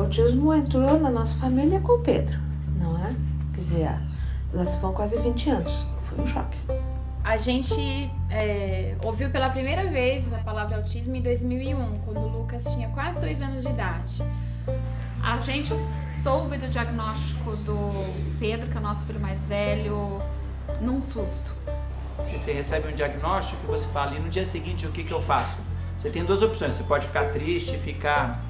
autismo entrou na nossa família com o Pedro, não é? Quer dizer, elas vão quase 20 anos. Foi um choque. A gente ouviu pela primeira vez a palavra autismo em 2001, quando o Lucas tinha quase 2 anos de idade. A gente soube do diagnóstico do Pedro, que é o nosso filho mais velho, num susto. Você recebe um diagnóstico e você fala, e no dia seguinte o que eu faço? Você tem 2 opções, você pode ficar triste, ficar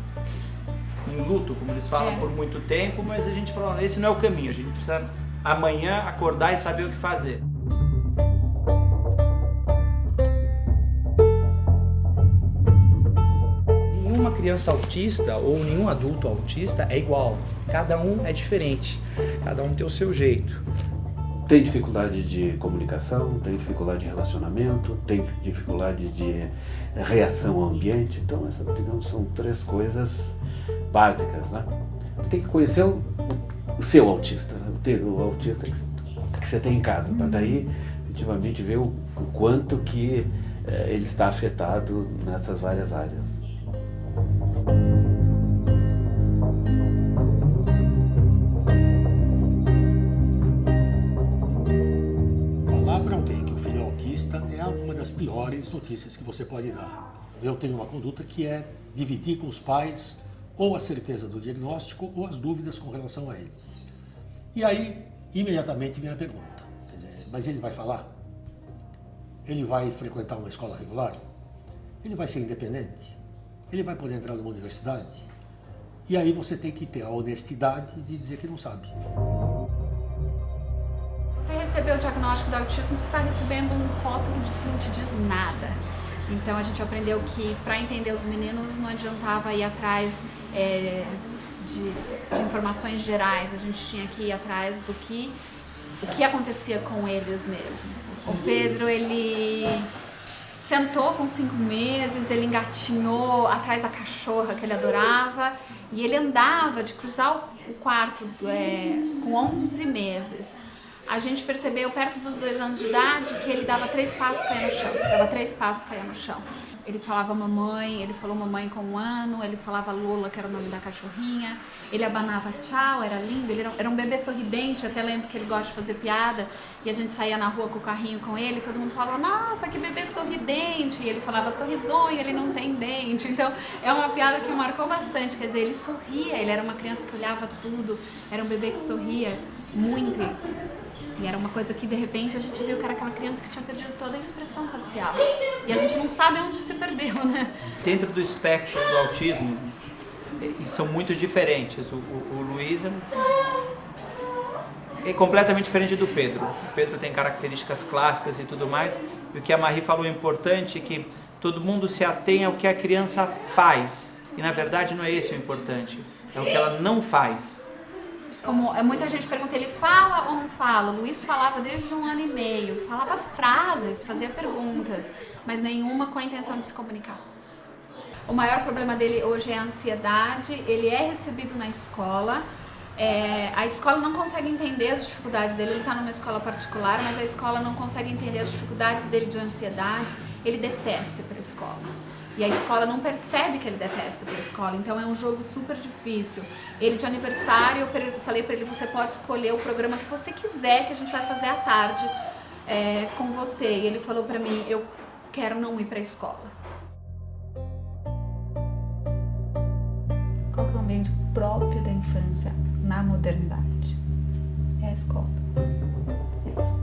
em luto, como eles falam, por muito tempo, mas a gente falou, esse não é o caminho, a gente precisa amanhã acordar e saber o que fazer. Nenhuma criança autista ou nenhum adulto autista é igual, cada um é diferente, cada um tem o seu jeito. Tem dificuldade de comunicação, tem dificuldade de relacionamento, tem dificuldade de reação ao ambiente. Então, digamos, são 3 coisas básicas, né? Você tem que conhecer o seu autista, né? O autista que você tem em casa, para daí, efetivamente, ver o quanto que ele está afetado nessas várias áreas. É uma das piores notícias que você pode dar. Eu tenho uma conduta que é dividir com os pais ou a certeza do diagnóstico ou as dúvidas com relação a ele. E aí, imediatamente vem a pergunta, quer dizer, mas ele vai falar? Ele vai frequentar uma escola regular? Ele vai ser independente? Ele vai poder entrar numa universidade? E aí você tem que ter a honestidade de dizer que não sabe. Você recebeu o diagnóstico do autismo, você está recebendo um rótulo que não te diz nada. Então a gente aprendeu que para entender os meninos não adiantava ir atrás de informações gerais, a gente tinha que ir atrás do que acontecia com eles mesmo. O Pedro, ele sentou com 5 meses, ele engatinhou atrás da cachorra que ele adorava e ele andava de cruzar o quarto com 11 meses. A gente percebeu perto dos 2 anos de idade que ele dava 3 passos e caía no chão. Dava 3 passos e caía no chão. Ele falava mamãe, ele falou mamãe com 1 ano, ele falava Lola, que era o nome da cachorrinha. Ele abanava tchau, era lindo, ele era um bebê sorridente, até lembro que ele gosta de fazer piada. E a gente saía na rua com o carrinho com ele, todo mundo falava, nossa, que bebê sorridente. E ele falava sorrisonho, ele não tem dente. Então é uma piada que marcou bastante, quer dizer, ele sorria, ele era uma criança que olhava tudo, era um bebê que sorria muito. E era uma coisa que, de repente, a gente viu que era aquela criança que tinha perdido toda a expressão facial. E a gente não sabe onde se perdeu, né? Dentro do espectro do autismo, eles são muito diferentes. O Luiz é completamente diferente do Pedro. O Pedro tem características clássicas e tudo mais. E o que a Marie falou é importante, é que todo mundo se atém ao que a criança faz. E, na verdade, não é esse o importante. É o que ela não faz. Como muita gente pergunta, ele fala ou não fala? O Luiz falava desde 1 ano e meio, falava frases, fazia perguntas, mas nenhuma com a intenção de se comunicar. O maior problema dele hoje é a ansiedade, ele é recebido na escola, a escola não consegue entender as dificuldades dele, ele está numa escola particular, mas a escola não consegue entender as dificuldades dele de ansiedade, ele detesta ir para a escola. E a escola não percebe que ele detesta ir para a escola, então é um jogo super difícil. Ele de aniversário, eu falei para ele, você pode escolher o programa que você quiser, que a gente vai fazer à tarde com você. E ele falou para mim, eu quero não ir para a escola. Qual que é o ambiente próprio da infância na modernidade? É a escola.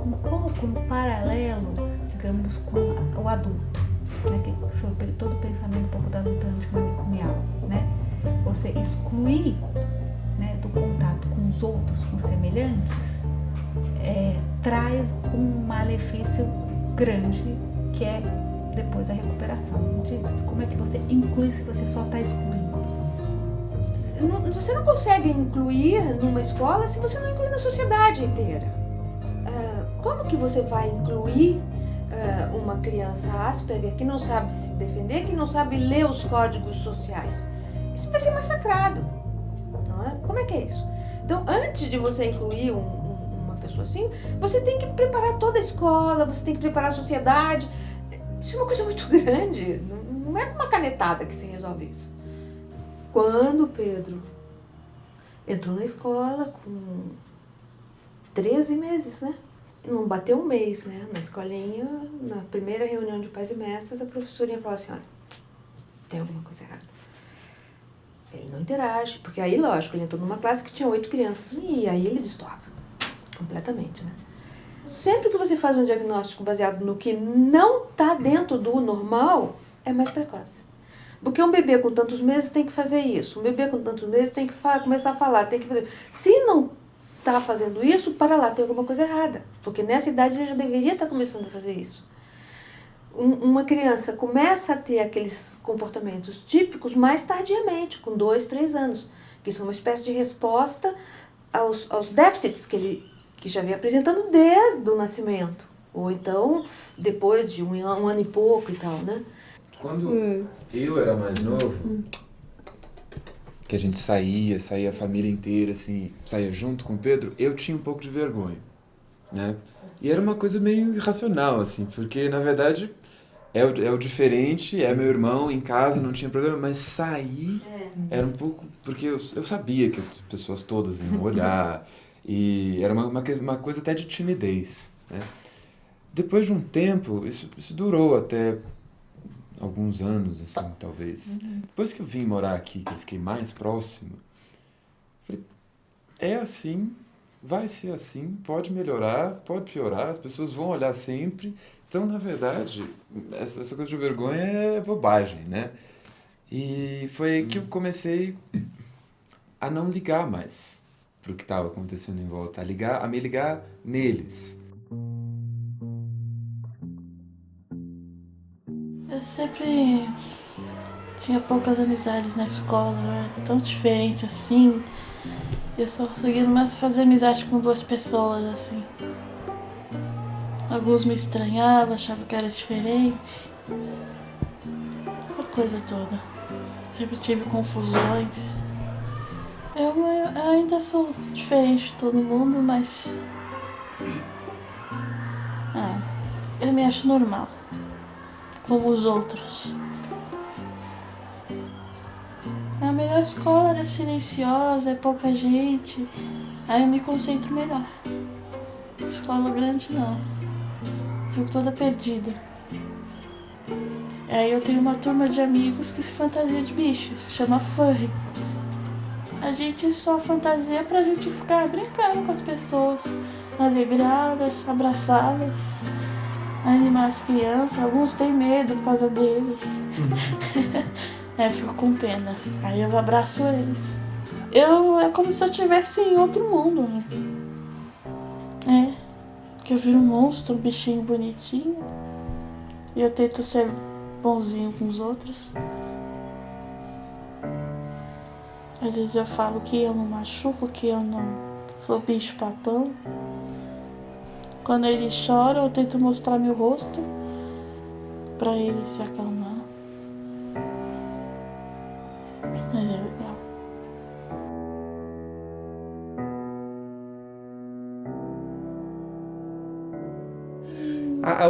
Um pouco no paralelo, digamos, com o adulto. Que foi todo o pensamento um pouco da luta antimanicomial, né? Você excluir, né, do contato com os outros, com os semelhantes, traz um malefício grande que é depois a recuperação disso. Como é que você inclui se você só está excluindo? Você não consegue incluir numa escola se você não incluir na sociedade inteira. Como que você vai incluir uma criança Asperger que não sabe se defender, que não sabe ler os códigos sociais? Isso vai ser massacrado, não é? Como é que é isso? Então, antes de você incluir uma pessoa assim, você tem que preparar toda a escola, você tem que preparar a sociedade. Isso é uma coisa muito grande, não é com uma canetada que se resolve isso. Quando o Pedro Entrou na escola com 13 meses, né? Não bateu um mês, né? Na escolinha, na primeira reunião de pais e mestres, a professorinha falou assim, olha, tem alguma coisa errada. Ele não interage, porque aí, lógico, ele entrou numa classe que tinha 8 crianças. E aí ele destoava, completamente, né? Sempre que você faz um diagnóstico baseado no que não está dentro do normal, é mais precoce. Porque um bebê com tantos meses tem que fazer isso, um bebê com tantos meses tem que começar a falar, tem que fazer... Se não está fazendo isso, para lá, tem alguma coisa errada. Porque nessa idade ele já deveria estar começando a fazer isso. Uma criança começa a ter aqueles comportamentos típicos mais tardiamente, com 2, 3 anos, que são uma espécie de resposta aos déficits que já vem apresentando desde o nascimento. Ou então, depois de um ano e pouco e tal, né? Quando eu era mais novo, que a gente saía a família inteira, assim, saía junto com o Pedro, eu tinha um pouco de vergonha, né? E era uma coisa meio irracional, assim, porque, na verdade, é o diferente, é meu irmão, em casa não tinha problema, mas sair era um pouco... Porque eu sabia que as pessoas todas iam olhar, e era uma coisa até de timidez, né? Depois de um tempo, isso durou até alguns anos, assim, talvez. Depois que eu vim morar aqui, que eu fiquei mais próximo, falei, é assim, vai ser assim, pode melhorar, pode piorar, as pessoas vão olhar sempre. Então, na verdade, essa coisa de vergonha é bobagem, né? E foi aí que eu comecei a não ligar mais pro que estava acontecendo em volta, a me ligar neles. Eu sempre tinha poucas amizades na escola, era tão diferente assim. Eu só conseguia mais fazer amizade com 2 pessoas, assim. Alguns me estranhavam, achavam que era diferente. Essa coisa toda. Sempre tive confusões. Eu ainda sou diferente de todo mundo, mas... eu me acho normal. Como os outros. A melhor escola é silenciosa, é pouca gente. Aí eu me concentro melhor. Escola grande não. Fico toda perdida. Aí eu tenho uma turma de amigos que se fantasia de bichos, que chama furry. A gente só fantasia pra gente ficar brincando com as pessoas, alegrá-las, abraçá-las, animar as crianças. Alguns têm medo por causa dele. Fico com pena. Aí eu abraço eles. É como se eu estivesse em outro mundo. Que eu viro um monstro, um bichinho bonitinho. E eu tento ser bonzinho com os outros. Às vezes eu falo que eu não machuco, que eu não sou bicho papão. Quando ele chora, eu tento mostrar meu rosto pra ele se acalmar. Mas é legal.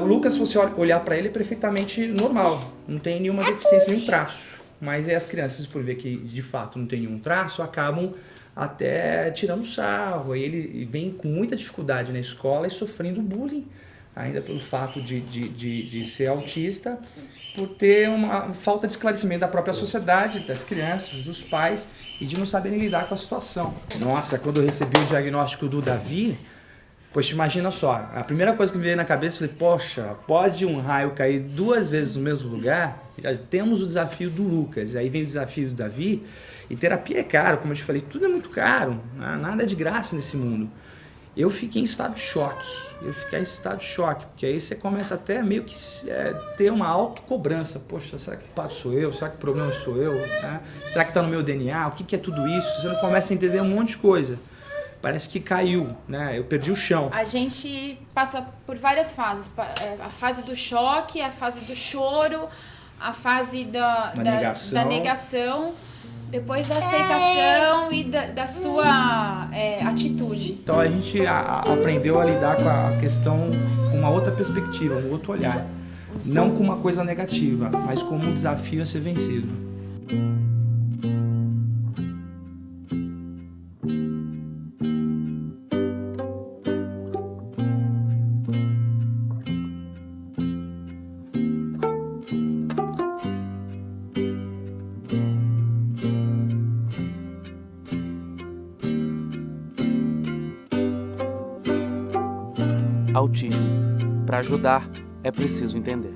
O Lucas, se você olhar pra ele, é perfeitamente normal. Não tem nenhuma deficiência, nenhum traço. Mas as crianças, por ver que de fato não tem nenhum traço, acabam até tirando sarro. Aí ele vem com muita dificuldade na escola e sofrendo bullying, ainda pelo fato de ser autista, por ter uma falta de esclarecimento da própria sociedade, das crianças, dos pais, e de não saberem lidar com a situação. Nossa, quando eu recebi o diagnóstico do Davi, poxa, imagina só, a primeira coisa que me veio na cabeça, eu falei, poxa, pode um raio cair 2 vezes no mesmo lugar? Já temos o desafio do Lucas, aí vem o desafio do Davi, e terapia é caro, como eu te falei, tudo é muito caro, nada é de graça nesse mundo. Eu fiquei em estado de choque, porque aí você começa até meio que ter uma autocobrança. Poxa, será que o pato sou eu? Será que o problema sou eu? Será que está no meu DNA? O que é tudo isso? Você não começa a entender um monte de coisa. Parece que caiu, né? Eu perdi o chão. A gente passa por várias fases. A fase do choque, a fase do choro, a fase da negação, depois da aceitação e da sua atitude. Então a gente aprendeu a lidar com a questão com uma outra perspectiva, um outro olhar. Não com uma coisa negativa, mas como um desafio a ser vencido. autismo. Para ajudar, é preciso entender.